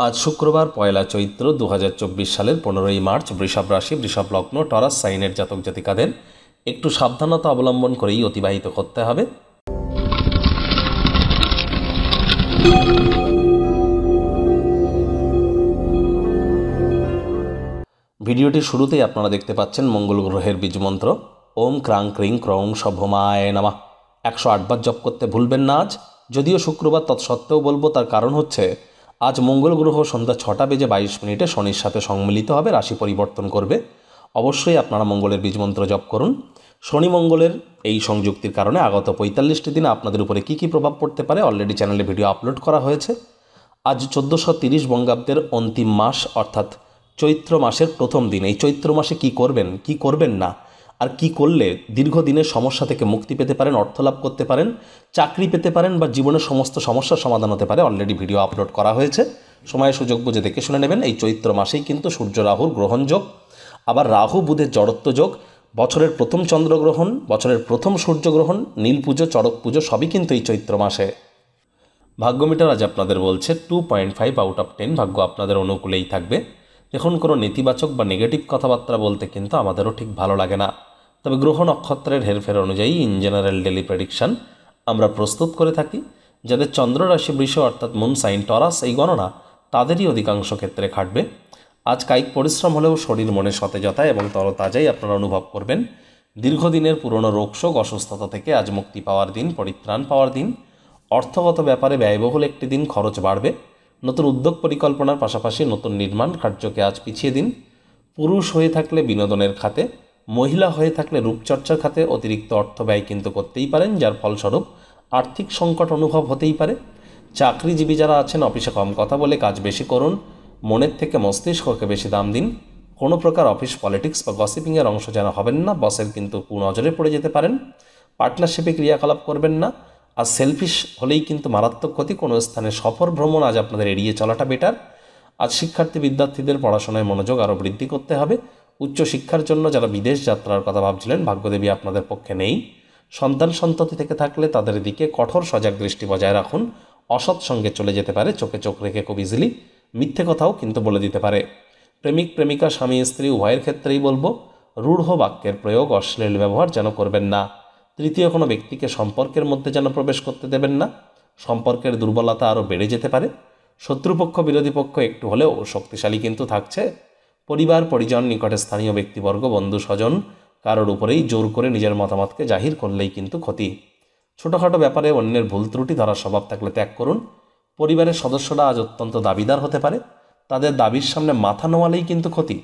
আজ শুক্রবার পয়লা চৈত্র 2024 সালের 15ই মার্চ। বৃষভ রাশি, বৃষভ লগ্ন, টরাস সাইনের জাতক জাতিকাদের একটু সাবধানতা অবলম্বন করেই অতিবাহিত করতে হবে। ভিডিওটি শুরুতেই আপনারা দেখতে পাচ্ছেন মঙ্গল গ্রহের বীজমন্ত্র ওম ক্রাং ক্রিং ক্রৌং সভমায় নমঃ 108 বার জপ করতে ভুলবেন না আজ। যদিও শুক্রবার তৎসত্ত্বেও বলবো, তার কারণ হচ্ছে আজ মঙ্গল গ্রহ সন্ধ্যা 6:22 শনির সাথে সম্মিলিত হবে, রাশি পরিবর্তন করবে। অবশ্যই আপনারা মঙ্গলের বীজমন্ত্র জপ করুন। শনি মঙ্গলের এই সংযুক্তির কারণে আগত 45টি দিনে আপনাদের উপরে কী কী প্রভাব পড়তে পারে অলরেডি চ্যানেলে ভিডিও আপলোড করা হয়েছে। আজ 1430 বঙ্গাব্দের অন্তিম মাস, অর্থাৎ চৈত্র মাসের প্রথম দিন। এই চৈত্র মাসে কী করবেন, কী করবেন না, আর কি করলে দীর্ঘদিনের সমস্যা থেকে মুক্তি পেতে পারেন, অর্থ লাভ করতে পারেন, চাকরি পেতে পারেন বা জীবনের সমস্ত সমস্যার সমাধান হতে পারে, অলরেডি ভিডিও আপলোড করা হয়েছে। সময় সুযোগ বুঝে দেখে শুনে নেবেন। এই চৈত্র মাসেই কিন্তু সূর্য রাহুর গ্রহণ যোগ, আবার রাহু বুধের জড়ত্ব যোগ, বছরের প্রথম চন্দ্রগ্রহণ, বছরের প্রথম সূর্যগ্রহণ, নীল পুজো, চড়ক পুজো সবই কিন্তু এই চৈত্র মাসে। ভাগ্যমিটার আজ আপনাদের বলছে 2.5 আউট অফ 10। ভাগ্য আপনাদের অনুকূলেই থাকবে। দেখুন, কোনো নেতিবাচক বা নেগেটিভ কথাবার্তা বলতে কিন্তু আমাদেরও ঠিক ভালো লাগে না, তবে গ্রহ নক্ষত্রের হেরফের অনুযায়ী ইন জেনারেল ডেলি প্রেডিকশান আমরা প্রস্তুত করে থাকি। যাদের চন্দ্র রাশি বৃষ অর্থাৎ মুন সাইন টরাস, এই গণনা তাদেরই অধিকাংশ ক্ষেত্রে খাটবে। আজ কায়িক পরিশ্রম হলেও শরীর মনে সতেজতা এবং তরতাজাই আপনারা অনুভব করবেন। দীর্ঘদিনের পুরনো রোগশোক, অসুস্থতা থেকে আজ মুক্তি পাওয়ার দিন, পরিত্রাণ পাওয়ার দিন। অর্থগত ব্যাপারে ব্যয়বহুল একটি দিন, খরচ বাড়বে। নতুন উদ্যোগ পরিকল্পনার পাশাপাশি নতুন নির্মাণ কার্যকে আজ পিছিয়ে দিন। পুরুষ হয়ে থাকলে বিনোদনের খাতে, মহিলা হয়ে থাকলে রূপচর্চার খাতে অতিরিক্ত অর্থ ব্যয় কিন্তু করতেই পারেন, যার ফলস্বরূপ আর্থিক সংকট অনুভব হতেই পারে। চাকরিজীবী যারা আছেন, অফিসে কম কথা বলে কাজ বেশি করুন, মনের থেকে মস্তিষ্ককে বেশি দাম দিন। কোনো প্রকার অফিস পলিটিক্স বা গসিপিংয়ের অংশ যেন হবেন না, বসের কিন্তু কুনজরে পড়ে যেতে পারেন। পার্টনারশিপে ক্রিয়াকলাপ করবেন না। আর সেলফিশ হলেই কিন্তু মারাত্মক ক্ষতি। কোনো স্থানে সফর ভ্রমণ আজ আপনাদের এড়িয়ে চলাটা বেটার। আজ শিক্ষার্থী বিদ্যার্থীদের পড়াশোনায় মনোযোগ আরও বৃদ্ধি করতে হবে। উচ্চশিক্ষার জন্য যারা বিদেশ যাত্রার কথা ভাবছিলেন, ভাগ্যদেবী আপনাদের পক্ষে নেই। সন্তান সন্ততি থেকে থাকলে তাদের দিকে কঠোর সজাগ দৃষ্টি বজায় রাখুন। অসৎ সঙ্গে চলে যেতে পারে, চোখে চোখ রেখে খুব ইজিলি মিথ্যে কথাও কিন্তু বলে দিতে পারে। প্রেমিক প্রেমিকা, স্বামী স্ত্রী উভয়ের ক্ষেত্রেই বলবো, রূঢ় বাক্যের প্রয়োগ, অশ্লীল ব্যবহার যেন করবেন না। তৃতীয় কোনো ব্যক্তিকে সম্পর্কের মধ্যে যেন প্রবেশ করতে দেবেন না। সম্পর্কের দুর্বলতা আরও বেড়ে যেতে পারে। শত্রুপক্ষ বিরোধী পক্ষ একটু হলেও শক্তিশালী কিন্তু থাকছে। পরিবার পরিজন, নিকটে স্থানীয় ব্যক্তিবর্গ, বন্ধু স্বজন কারোর উপরেই জোর করে নিজের মতামতকে জাহির করলেই কিন্তু ক্ষতি। ছোটোখাটো ব্যাপারে অন্যের ভুল ত্রুটি ধরার স্বভাব থাকলে ত্যাগ করুন। পরিবারের সদস্যরা আজ অত্যন্ত দাবিদার হতে পারে, তাদের দাবির সামনে মাথা নোয়ালেই কিন্তু ক্ষতি।